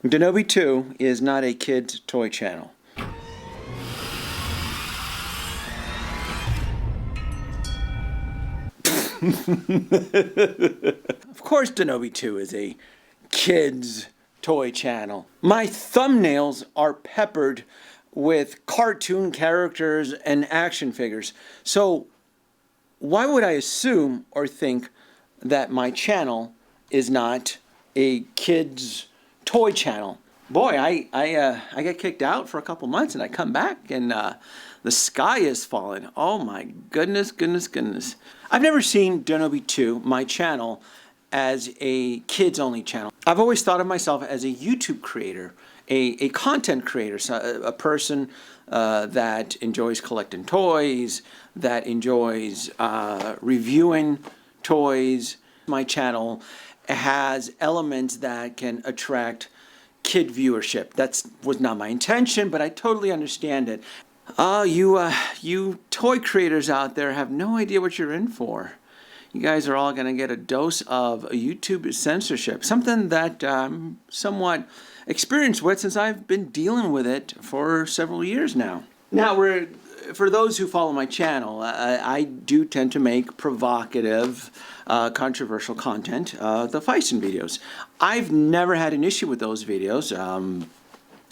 Denobi 2 is not a kid's toy channel. Of course Denobi 2 is a kid's toy channel. My thumbnails are peppered with cartoon characters and action figures. So why would I assume or think that my channel is not a kid's toy channel? Boy, I get kicked out for a couple months and I come back and the sky is falling. Oh my goodness, goodness, goodness. I've never seen Denobi 2, my channel, as a kids-only channel. I've always thought of myself as a YouTube creator, a content creator, a person that enjoys collecting toys, that enjoys reviewing toys. My channel has elements that can attract kid viewership. That was not my intention, but I totally understand it. You toy creators out there have no idea what you're in for. You guys are all going to get a dose of YouTube censorship, something that I'm somewhat experienced with since I've been dealing with it for several years now. Now, for those who follow my channel, I do tend to make provocative, controversial content, the Feisten videos. I've never had an issue with those videos.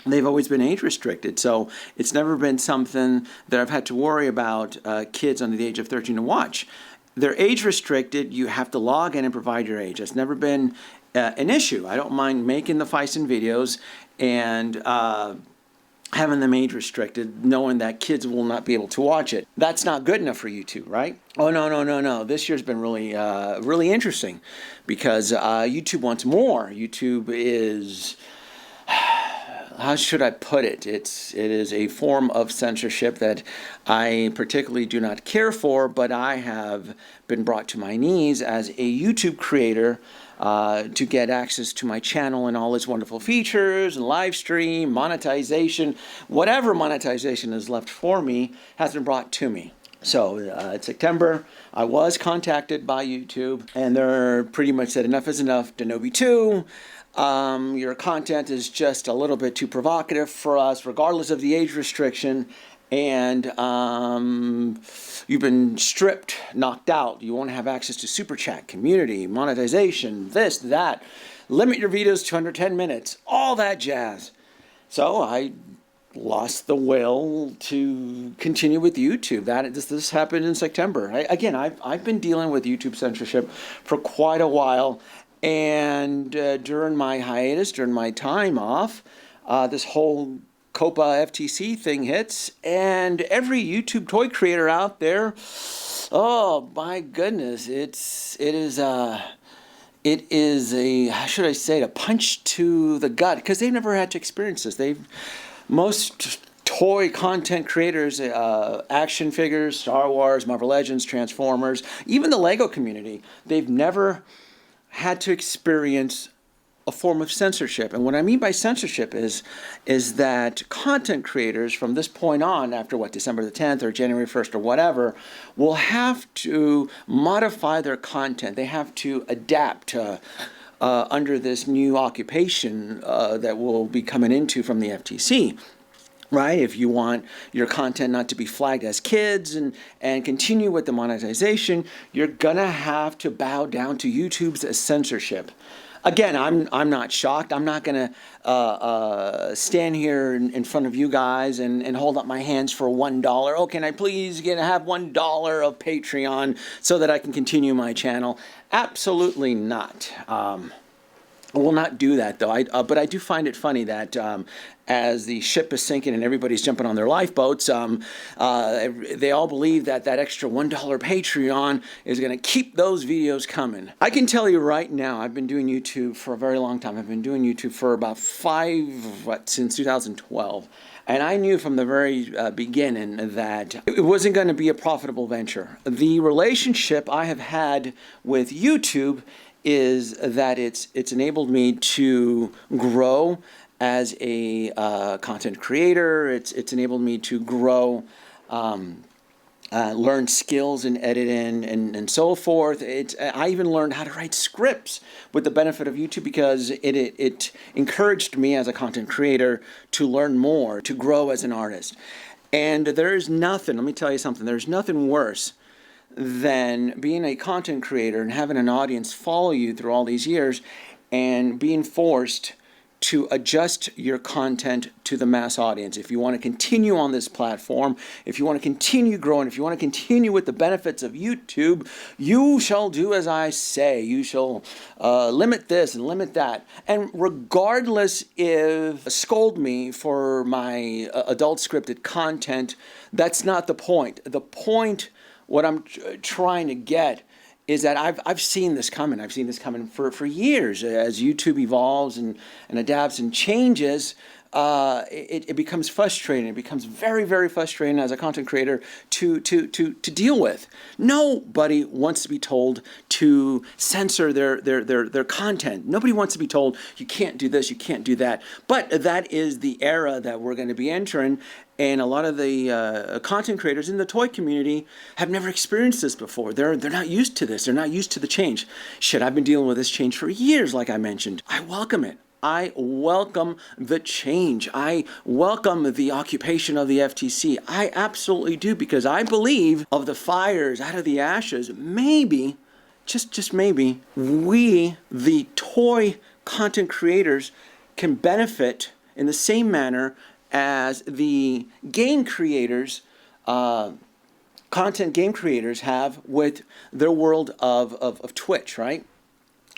They've always been age restricted, so it's never been something that I've had to worry about kids under the age of 13 to watch. They're age restricted. You have to log in and provide your age. It's never been an issue. I don't mind making the Feisten videos and having them age restricted, knowing that kids will not be able to watch it. That's not good enough for YouTube, right? Oh, no. This year's been really, really interesting because YouTube wants more. YouTube is... How should I put it? It is a form of censorship that I particularly do not care for, but I have been brought to my knees as a YouTube creator to get access to my channel and all its wonderful features and live stream, monetization, whatever monetization is left for me has been brought to me. So in September, I was contacted by YouTube, and they're pretty much said enough is enough. Denobi 2. Your content is just a little bit too provocative for us, regardless of the age restriction, and you've been stripped, knocked out. You won't have access to super chat, community, monetization, this, that. Limit your videos to under 10 minutes, all that jazz. So I lost the will to continue with YouTube. This happened in September. I've been dealing with YouTube censorship for quite a while. And during my hiatus, during my time off, this whole COPPA FTC thing hits, and every YouTube toy creator out there, oh my goodness, it is a, how should I say it, a punch to the gut, because they've never had to experience this. Most toy content creators, action figures, Star Wars, Marvel Legends, Transformers, even the Lego community, they've never had to experience a form of censorship. And what I mean by censorship is that content creators from this point on, after December the 10th or January 1st or whatever, will have to modify their content. They have to adapt under this new occupation that we'll be coming into from the FTC. Right? If you want your content not to be flagged as kids and continue with the monetization, you're gonna have to bow down to YouTube's censorship. Again, I'm not shocked. I'm not gonna stand here in front of you guys and hold up my hands for $1. Oh, can I please have $1 of Patreon so that I can continue my channel? Absolutely not. I will not do that, though. But I do find it funny that as the ship is sinking and everybody's jumping on their lifeboats, they all believe that extra $1 Patreon is going to keep those videos coming. I can tell you right now, I've been doing YouTube for a very long time. I've been doing YouTube for about since 2012. And I knew from the very beginning that it wasn't going to be a profitable venture. The relationship I have had with YouTube is that it's enabled me to grow as a content creator. It's enabled me to grow learned skills in editing and so forth. I even learned how to write scripts with the benefit of YouTube because it encouraged me as a content creator to learn more, to grow as an artist. And there's nothing, let me tell you something, there's nothing worse than being a content creator and having an audience follow you through all these years and being forced to adjust your content to the mass audience. If you want to continue on this platform, if you want to continue growing, if you want to continue with the benefits of YouTube, you shall do as I say. You shall limit this and limit that. And regardless if scold me for my adult scripted content, that's not the point. The point, what I'm trying to get is that I've seen this coming. I've seen this coming for years. As YouTube evolves and adapts and changes, it becomes frustrating. It becomes very, very frustrating as a content creator to deal with. Nobody wants to be told to censor their content. Nobody wants to be told you can't do this, you can't do that. But that is the era that we're going to be entering. And a lot of the content creators in the toy community have never experienced this before. They're not used to this. They're not used to the change. Shit, I've been dealing with this change for years, like I mentioned. I welcome it. I welcome the change. I welcome the occupation of the FTC. I absolutely do, because I believe of the fires out of the ashes, maybe, just maybe, we, the toy content creators, can benefit in the same manner as the game creators, content game creators have with their world of Twitch, right?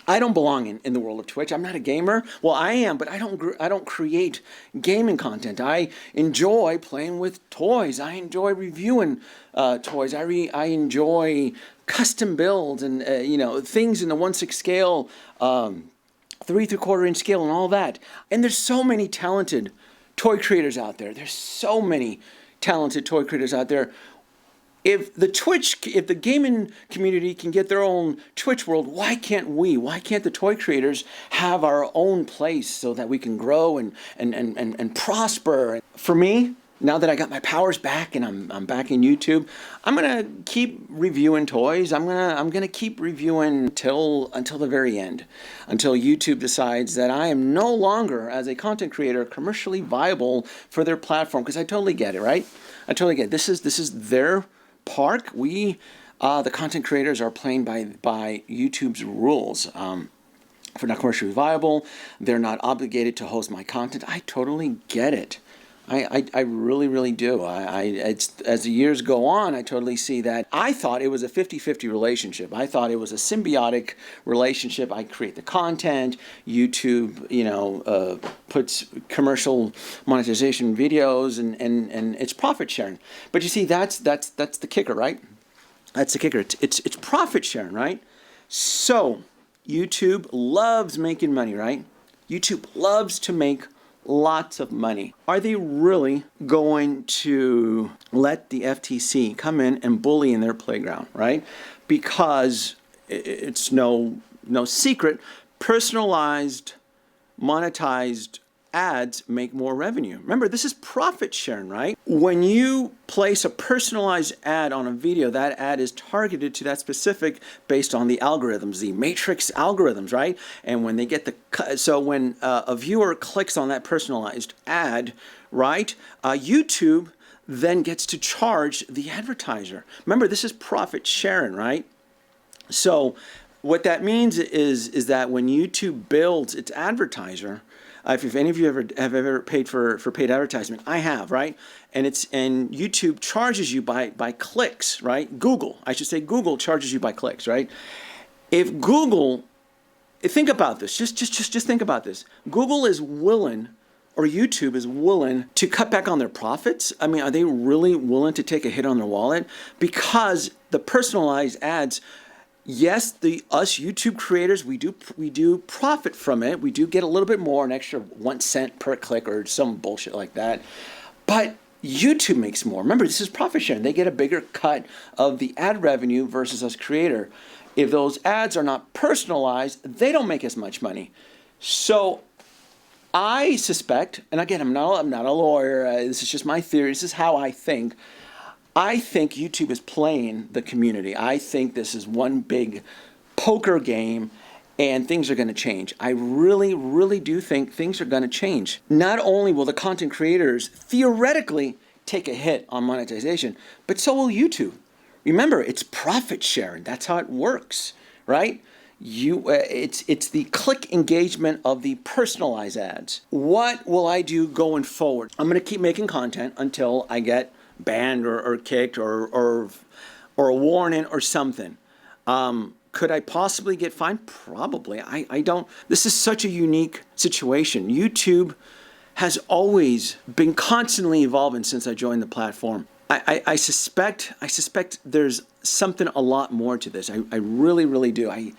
I don't belong in the world of Twitch. I'm not a gamer. Well, I am, but I don't create gaming content. I enjoy playing with toys. I enjoy reviewing toys. I enjoy custom builds and things in the 1/6 scale, 3 3/4 inch scale, and all that. And there's so many talented toy creators out there. There's so many talented toy creators out there. If the gaming community can get their own Twitch world, why can't we? Why can't the toy creators have our own place so that we can grow and prosper? For me, now that I got my powers back and I'm back in YouTube, I'm gonna keep reviewing toys. I'm gonna keep reviewing until the very end, until YouTube decides that I am no longer, as a content creator, commercially viable for their platform. Because I totally get it, right? I totally get it. This is their park. We, the content creators, are playing by YouTube's rules. If they're not commercially viable, they're not obligated to host my content. I totally get it. I really, really do. It's, as the years go on, I totally see that. I thought it was a 50-50 relationship. I thought it was a symbiotic relationship. I create the content. YouTube, puts commercial monetization videos, and it's profit sharing. But you see, that's the kicker, right? That's the kicker. It's profit sharing, right? So YouTube loves making money, right? YouTube loves to make lots of money. Are they really going to let the FTC come in and bully in their playground, right? Because it's no secret, personalized, monetized ads make more revenue. Remember, this is profit sharing, right? When you place a personalized ad on a video, that ad is targeted to that specific based on the algorithms, the matrix algorithms, right? And when they get so when a viewer clicks on that personalized ad, right, YouTube then gets to charge the advertiser. Remember, this is profit sharing, right? So what that means is that when YouTube builds its advertiser, if any of you have ever paid for paid advertisement, I have, right? And YouTube charges you by clicks, right? Google charges you by clicks, right? If Google, think about this, just think about this. Google is willing, or YouTube is willing, to cut back on their profits. I mean, are they really willing to take a hit on their wallet? Because the personalized ads, yes, us YouTube creators, we do profit from it. We do get a little bit more, an extra 1 cent per click or some bullshit like that. But YouTube makes more. Remember, this is profit sharing. They get a bigger cut of the ad revenue versus us creator. If those ads are not personalized, they don't make as much money. So I suspect, and again, I'm not a lawyer. This is just my theory. This is how I think. I think YouTube is playing the community. I think this is one big poker game and things are going to change. I really, really do think things are going to change. Not only will the content creators theoretically take a hit on monetization, but so will YouTube. Remember, it's profit sharing. That's how it works, right? It's the click engagement of the personalized ads. What will I do going forward? I'm going to keep making content until I get banned or kicked or a warning or something. Could I possibly get fined? Probably. I don't. This is such a unique situation. YouTube has always been constantly evolving since I joined the platform. I suspect there's something a lot more to this. I really, really do. I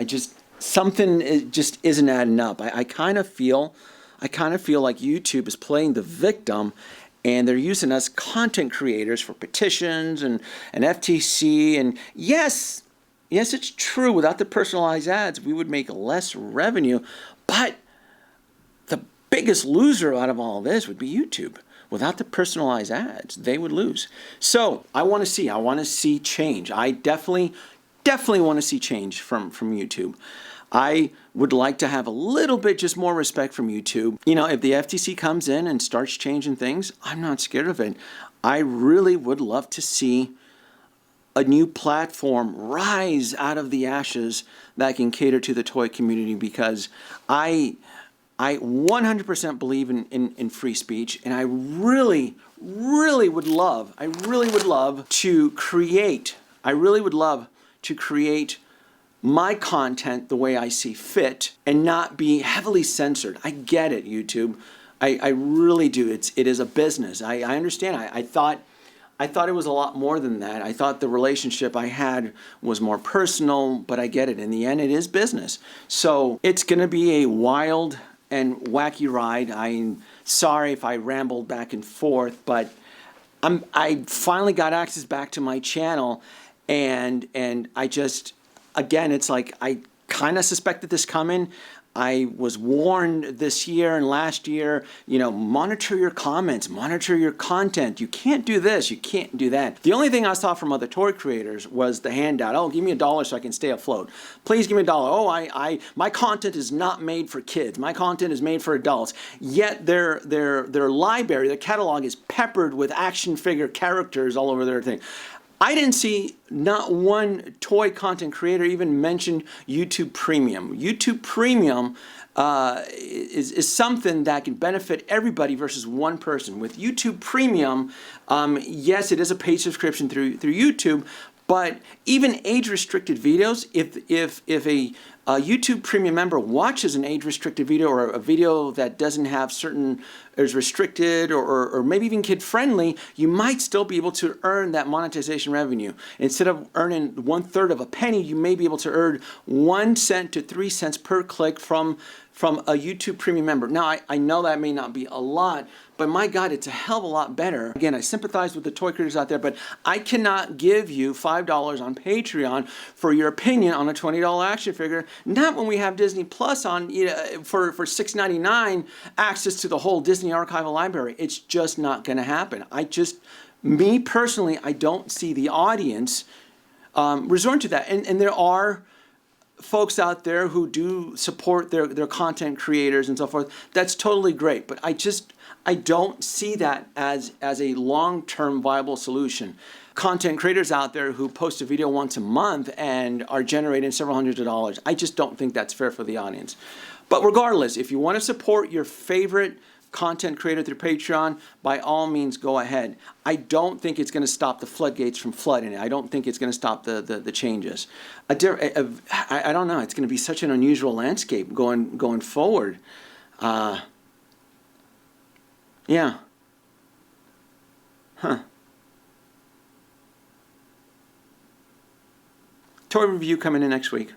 just, something just isn't adding up. I kind of feel like YouTube is playing the victim, and they're using us content creators for petitions and FTC. And yes, it's true. Without the personalized ads, we would make less revenue. But the biggest loser out of all this would be YouTube. Without the personalized ads, they would lose. So I want to see change. I definitely want to see change from YouTube. I would like to have a little bit just more respect from YouTube. You know, if the FTC comes in and starts changing things, I'm not scared of it. I really would love to see a new platform rise out of the ashes that can cater to the toy community, because I 100% believe in free speech, and I really would love to create my content the way I see fit and not be heavily censored. I get it, YouTube. I really do. It is a business. I understand. I thought it was a lot more than that. I thought the relationship I had was more personal, but I get it. In the end, it is business. So it's going to be a wild and wacky ride. I'm sorry if I rambled back and forth, but I finally got access back to my channel, and I just, again, it's like I kind of suspected this coming. I was warned this year and last year, you know, monitor your comments, monitor your content. You can't do this, you can't do that. The only thing I saw from other toy creators was the handout. Oh, give me $1 so I can stay afloat. Please give me $1. Oh, my content is not made for kids. My content is made for adults. Yet their library, their catalog is peppered with action figure characters all over their thing. I didn't see not one toy content creator even mention YouTube Premium. YouTube Premium is something that can benefit everybody versus one person. With YouTube Premium, yes, it is a paid subscription through YouTube, but even age-restricted videos, if a YouTube Premium member watches an age-restricted video or a video that doesn't have certain, is restricted or maybe even kid-friendly, you might still be able to earn that monetization revenue. Instead of earning 1/3 of a penny, you may be able to earn 1 cent to 3 cents per click from a YouTube Premium member. Now, I know that may not be a lot, but my God, it's a hell of a lot better. Again, I sympathize with the toy creators out there, but I cannot give you $5 on Patreon for your opinion on a $20 action figure. Not when we have Disney Plus on, you know, for $6.99 access to the whole Disney archival library. It's just not going to happen. Me personally, I don't see the audience resorting to that. And there are folks out there who do support their content creators and so forth. That's totally great, but I don't see that as a long-term viable solution. Content creators out there who post a video once a month and are generating several hundreds of dollars, I just don't think that's fair for the audience. But regardless, if you want to support your favorite content creator through Patreon, by all means, go ahead. I don't think it's going to stop the floodgates from flooding. I don't think it's going to stop the changes. I don't know. It's going to be such an unusual landscape going forward. Yeah. Huh. Toy review coming in next week.